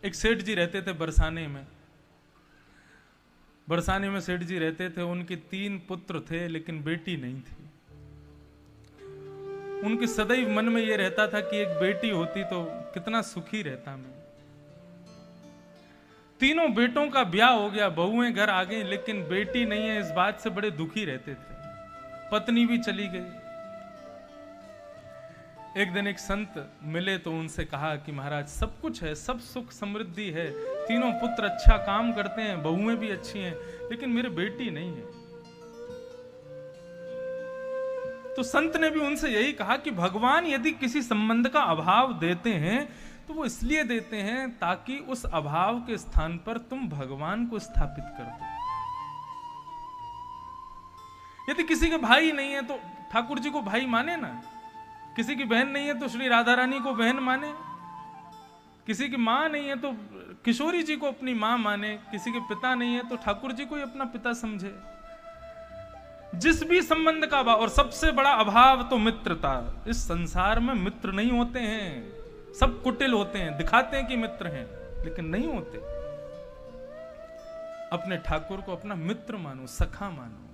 एक सेठ जी रहते थे बरसाने में। बरसाने में सेठ जी रहते थे, उनके 3 पुत्र थे लेकिन बेटी नहीं थी। उनके सदैव मन में यह रहता था कि एक बेटी होती तो कितना सुखी रहता मैं। तीनों बेटों का ब्याह हो गया, बहुएं घर आ गई, लेकिन बेटी नहीं है, इस बात से बड़े दुखी रहते थे। पत्नी भी चली गई। एक दिन एक संत मिले तो उनसे कहा कि महाराज सब कुछ है, सब सुख समृद्धि है, तीनों पुत्र अच्छा काम करते हैं, बहुएं भी अच्छी हैं, लेकिन मेरी बेटी नहीं है। तो संत ने भी उनसे यही कहा कि भगवान यदि किसी संबंध का अभाव देते हैं तो वो इसलिए देते हैं ताकि उस अभाव के स्थान पर तुम भगवान को स्थापित कर दो। यदि किसी के भाई नहीं है तो ठाकुर जी को भाई माने ना, किसी की बहन नहीं है तो श्री राधा रानी को बहन माने, किसी की मां नहीं है तो किशोरी जी को अपनी मां माने, किसी के पिता नहीं है तो ठाकुर जी को ही अपना पिता समझे। जिस भी संबंध का अभाव, और सबसे बड़ा अभाव तो मित्रता। इस संसार में मित्र नहीं होते हैं, सब कुटिल होते हैं, दिखाते हैं कि मित्र हैं लेकिन नहीं होते। अपने ठाकुर को अपना मित्र मानो, सखा मानो।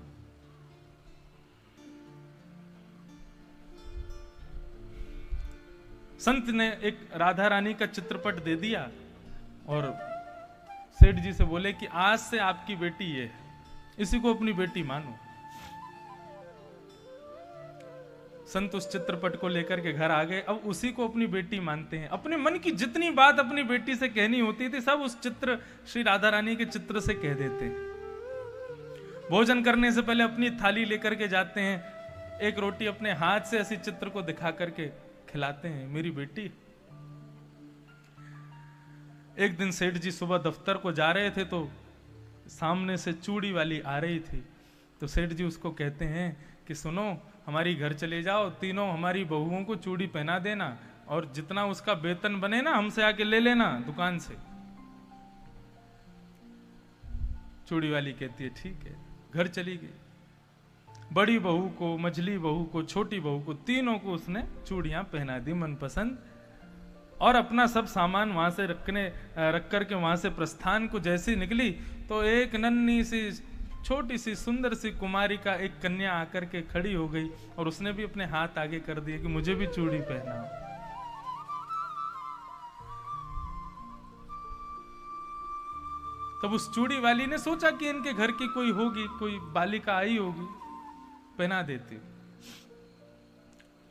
संत ने एक राधा रानी का चित्रपट दे दिया और सेठ जी से बोले कि आज से आपकी बेटी ये है, इसी को अपनी बेटी मानो। संत उस चित्रपट को लेकर के घर आ गए, अब उसी को अपनी बेटी मानते हैं। अपने मन की जितनी बात अपनी बेटी से कहनी होती थी सब उस चित्र, श्री राधा रानी के चित्र से कह देते हैं। भोजन करने से पहले अपनी थाली लेकर के जाते हैं, एक रोटी अपने हाथ से ऐसी चित्र को दिखा करके खिलाते हैं, मेरी बेटी। एक दिन सेठ जी सुबह दफ्तर को जा रहे थे तो सामने से चूड़ी वाली आ रही थी, तो सेठ जी उसको कहते हैं कि सुनो, हमारी घर चले जाओ, तीनों हमारी बहुओं को चूड़ी पहना देना और जितना उसका वेतन बने ना हमसे आके ले लेना दुकान से। चूड़ी वाली कहती है ठीक है। घर चली गई। बड़ी बहू को, मझली बहू को, छोटी बहू को, तीनों को उसने चूड़ियां पहना दी मनपसंद, और अपना सब सामान वहां से रख करके वहां से प्रस्थान को जैसी निकली तो एक नन्ही सी छोटी सी सुंदर सी कुमारी का एक कन्या आकर के खड़ी हो गई और उसने भी अपने हाथ आगे कर दिए कि मुझे भी चूड़ी पहनाओ। तब उस चूड़ी वाली ने सोचा कि इनके घर की कोई होगी, कोई बालिका आई होगी, पहना देती,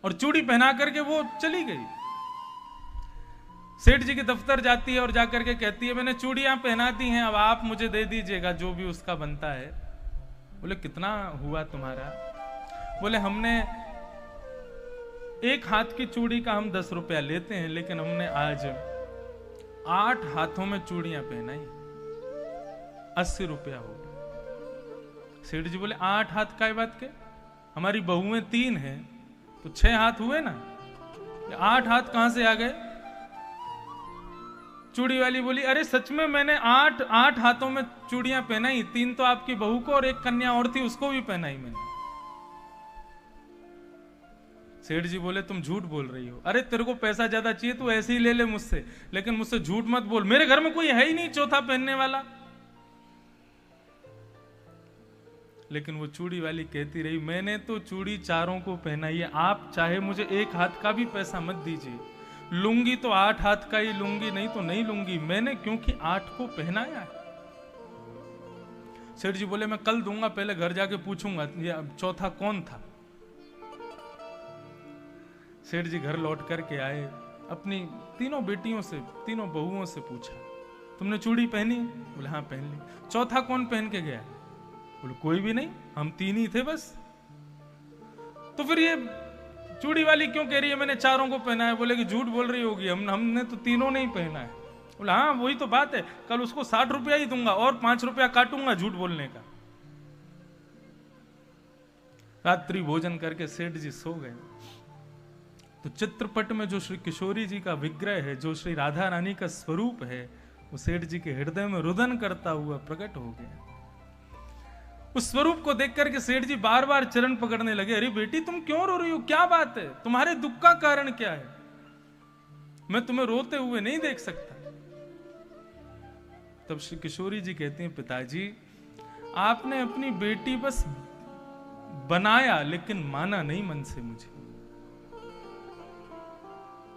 और चूड़ी पहना करके वो चली गई। सेठ जी के दफ्तर जाती है और जाकर के कहती है मैंने चूड़ियां पहना दी हैं, अब आप मुझे दे दीजिएगा जो भी उसका बनता है। बोले कितना हुआ तुम्हारा? बोले हमने एक हाथ की चूड़ी का हम 10 रुपया लेते हैं, लेकिन हमने आज 8 हाथों में चूड़ियां पहनाई, 80 रुपया हो गया। सेठ जी बोले 8 हाथ काय बात के? हमारी बहुएं 3 हैं तो 6 हाथ हुए ना, 8 हाथ कहां से आ गए? चूड़ी वाली बोली अरे सच में मैंने 8 हाथों में चूड़ियां पहनाई, 3 तो आपकी बहू को और एक कन्या और थी उसको भी पहनाई मैंने। सेठ जी बोले तुम झूठ बोल रही हो। अरे तेरे को पैसा ज्यादा चाहिए तो ऐसे ही ले ले मुझसे, लेकिन मुझसे झूठ मत बोल, मेरे घर में कोई है ही नहीं चौथा पहनने वाला। लेकिन वो चूड़ी वाली कहती रही मैंने तो चूड़ी चारों को पहनाई है, आप चाहे मुझे 1 हाथ का भी पैसा मत दीजिए, लूंगी तो 8 हाथ का ही लूंगी, नहीं तो नहीं लूंगी, मैंने क्योंकि 8 को पहनाया है। सेठ जी बोले मैं कल दूंगा, पहले घर जाके पूछूंगा ये चौथा कौन था। सेठ जी घर लौट करके आए, अपनी तीनों बेटियों से, तीनों बहुओं से पूछा तुमने चूड़ी पहनी? बोले हाँ पहन ली। चौथा कौन पहन के गया? बोले कोई भी नहीं, हम 3 ही थे बस। तो फिर ये चूड़ी वाली क्यों कह रही है मैंने चारों को पहना है? बोले कि झूठ बोल रही होगी, हमने तो तीनों नहीं पहना है। बोला हाँ वही तो बात है, कल उसको 60 रुपया ही दूंगा और 5 रुपया काटूंगा झूठ बोलने का। रात्रि भोजन करके सेठ जी सो गए। तो चित्रपट में जो श्री किशोरी जी का विग्रह है, जो श्री राधा रानी का स्वरूप है, वो सेठ जी के हृदय में रुदन करता हुआ प्रकट हो गया। उस स्वरूप को देख करके सेठ जी बार बार चरण पकड़ने लगे। अरे बेटी तुम क्यों रो रही हो, क्या बात है, तुम्हारे दुख का कारण क्या है? मैं तुम्हें रोते हुए नहीं देख सकता। तब श्री किशोरी जी कहते हैं, पिताजी आपने अपनी बेटी बस बनाया लेकिन माना नहीं मन से मुझे।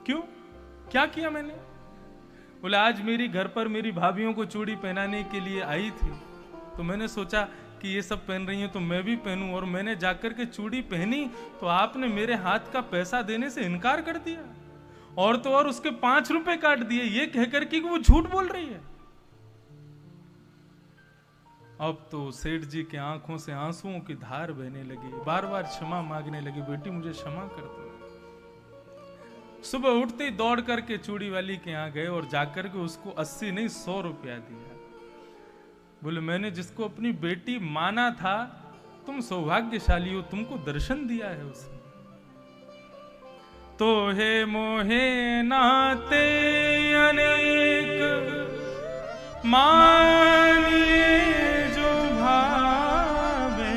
क्यों, क्या किया मैंने? बोले आज मेरी घर पर मेरी भाभीियों को चूड़ी पहनाने के लिए आई थी, तो मैंने सोचा कि ये सब पहन रही हैं तो मैं भी पहनूं, और मैंने जाकर के चूड़ी पहनी तो आपने मेरे हाथ का पैसा देने से इनकार कर दिया, और तो और उसके 5 रुपए काट दिए, ये कहकर कि वो झूठ बोल रही है। अब तो सेठ जी के आंखों से आंसुओं की धार बहने लगी, बार बार क्षमा मांगने लगे, बेटी मुझे क्षमा कर दो। सुबह उठते ही दौड़ करके चूड़ी वाली के यहाँ गए और जाकर के उसको 80 नहीं 100 रुपया दिया। बोले मैंने जिसको अपनी बेटी माना था, तुम सौभाग्यशाली हो, तुमको दर्शन दिया है उसने। तो हे मोहे नाते अनेक मानिए जो भावे।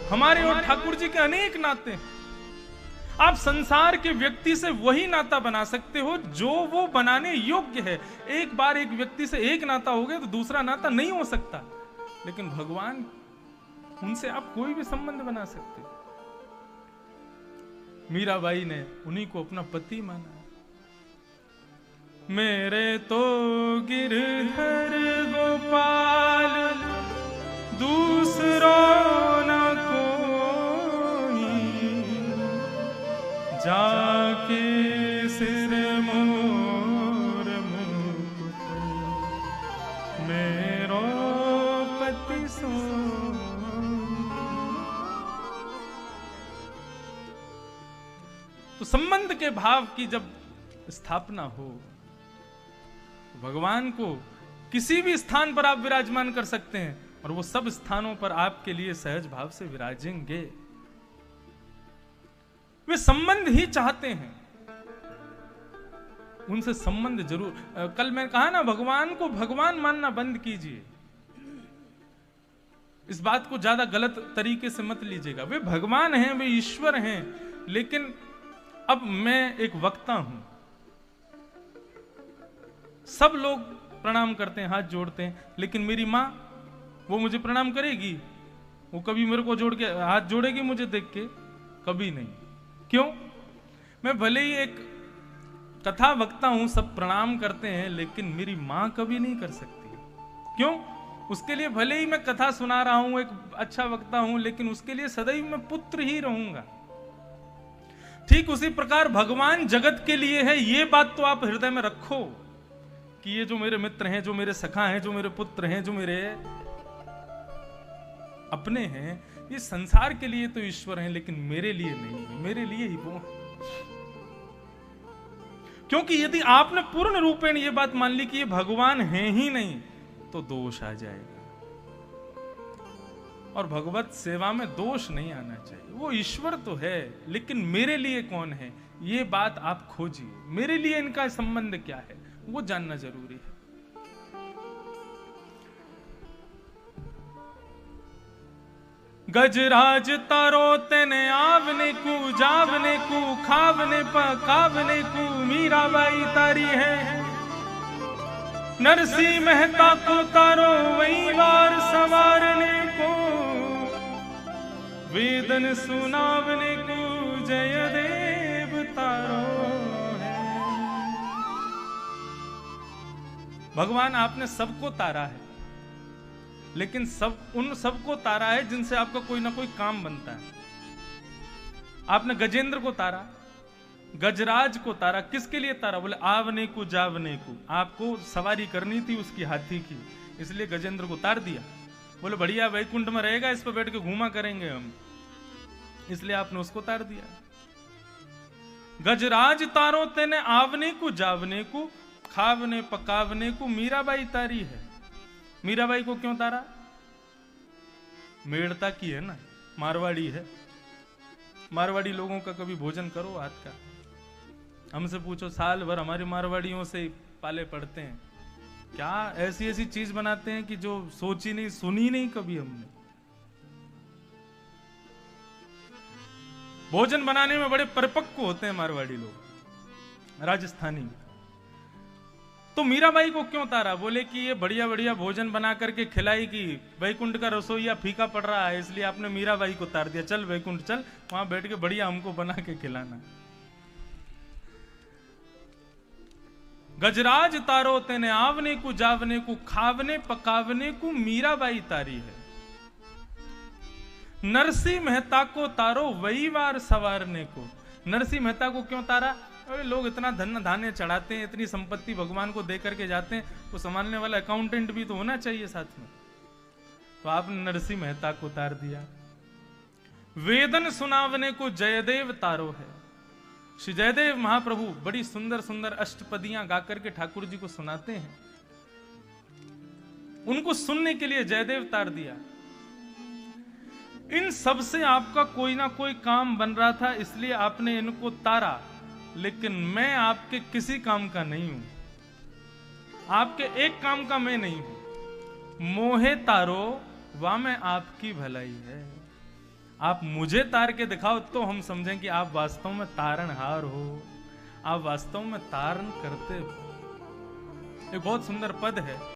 हमारे और ठाकुर जी के अनेक नाते हैं। आप संसार के व्यक्ति से वही नाता बना सकते हो जो वो बनाने योग्य है। एक बार एक व्यक्ति से एक नाता हो गया तो दूसरा नाता नहीं हो सकता, लेकिन भगवान, उनसे आप कोई भी संबंध बना सकते हो। मीराबाई ने उन्हीं को अपना पति माना। मेरे तो गिरधर गोपाल दूसरो न जाके सिर मोर मुकुट मेरो पति सो। तो संबंध के भाव की जब स्थापना हो, भगवान को किसी भी स्थान पर आप विराजमान कर सकते हैं और वो सब स्थानों पर आपके लिए सहज भाव से विराजेंगे। वे संबंध ही चाहते हैं, उनसे संबंध जरूर। कल मैं कहा ना, भगवान को भगवान मानना बंद कीजिए। इस बात को ज्यादा गलत तरीके से मत लीजिएगा। वे भगवान हैं, वे ईश्वर हैं, लेकिन अब मैं एक वक्ता हूं। सब लोग प्रणाम करते हैं, हाथ जोड़ते हैं, लेकिन मेरी मां, वो मुझे प्रणाम करेगी? वो कभी मेरे को जोड़ के हाथ जोड़ेगी मुझे देख के? कभी नहीं। क्यों? मैं भले ही एक कथा वक्ता हूं, सब प्रणाम करते हैं, लेकिन मेरी मां कभी नहीं कर सकती। क्यों? उसके लिए भले ही मैं कथा सुना रहा हूं, एक अच्छा वक्ता हूं, लेकिन उसके लिए सदैव मैं पुत्र ही रहूंगा। ठीक उसी प्रकार भगवान जगत के लिए है, ये बात तो आप हृदय में रखो कि ये जो मेरे मित्र हैं, जो मेरे सखा हैं, जो मेरे पुत्र हैं, जो मेरे अपने हैं, ये संसार के लिए तो ईश्वर हैं, लेकिन मेरे लिए नहीं है, मेरे लिए ही वो। क्योंकि यदि आपने पूर्ण रूपेण ये बात मान ली कि ये भगवान हैं ही नहीं, तो दोष आ जाएगा। और भगवत सेवा में दोष नहीं आना चाहिए। वो ईश्वर तो है, लेकिन मेरे लिए कौन है, ये बात आप खोजिए। मेरे लिए इनका संबंध क्या है, वो जानना जरूरी है। गजराज तारो तेने आवने को, जावने को, खावने पकावने को मीराबाई तारी है। नरसी मेहता को तारो वही वार संवारने को, वेदन सुनावने को जयदेव तारो है। भगवान आपने सबको तारा है, लेकिन उन सबको तारा है जिनसे आपका कोई ना कोई काम बनता है। आपने गजेंद्र को तारा, गजराज को तारा। किसके लिए तारा? बोले आवने को जावने को। आपको सवारी करनी थी उसकी हाथी की, इसलिए गजेंद्र को तार दिया। बोले बढ़िया वैकुंठ में रहेगा, इस पर बैठ के घूमा करेंगे हम, इसलिए आपने उसको तार दिया। गजराज तारो तेने आवने को, जावने को, खावने पकावने को मीराबाई तारी है। मीराबाई को क्यों तारा? मेड़ता की है ना, मारवाड़ी है। मारवाड़ी लोगों का कभी भोजन करो हाथ का, हमसे पूछो, साल भर हमारे मारवाड़ियों से पाले पड़ते हैं। क्या ऐसी ऐसी चीज बनाते हैं कि जो सोची नहीं, सुनी नहीं कभी हमने। भोजन बनाने में बड़े परिपक्व होते हैं मारवाड़ी लोग, राजस्थानी। तो मीराबाई को क्यों तारा? बोले कि ये बढ़िया बढ़िया भोजन बना करके खिलाई कि वैकुंठ का रसोईया फीका पड़ रहा है, इसलिए आपने मीराबाई को तार दिया। चल वैकुंठ चल, वहां बैठ के बढ़िया हमको बना के खिलाना। गजराज तारो तेने आवने को जावने को, खावने पकावने को मीराबाई तारी है। नरसिंह मेहता को तारो वही वार सवारने को। नरसिंह मेहता को क्यों तारा? अरे लोग इतना धन धान्य चढ़ाते हैं, इतनी संपत्ति भगवान को दे करके जाते हैं, तो संभालने वाला अकाउंटेंट भी तो होना चाहिए साथ में। तो आपने नरसिंह मेहता को तार दिया। वेदन सुनावने को जयदेव तारो है। श्री जयदेव महाप्रभु बड़ी सुंदर सुंदर अष्टपदियां गाकर के ठाकुर जी को सुनाते हैं, उनको सुनने के लिए जयदेव तार दिया। इन सब से आपका कोई ना कोई काम बन रहा था, इसलिए आपने इनको तारा। लेकिन मैं आपके किसी काम का नहीं हूं, आपके एक काम का मैं नहीं हूं। मोहे तारो वा में आपकी भलाई है। आप मुझे तार के दिखाओ तो हम समझें कि आप वास्तव में तारणहार हो, आप वास्तव में तारण करते हो। एक बहुत सुंदर पद है।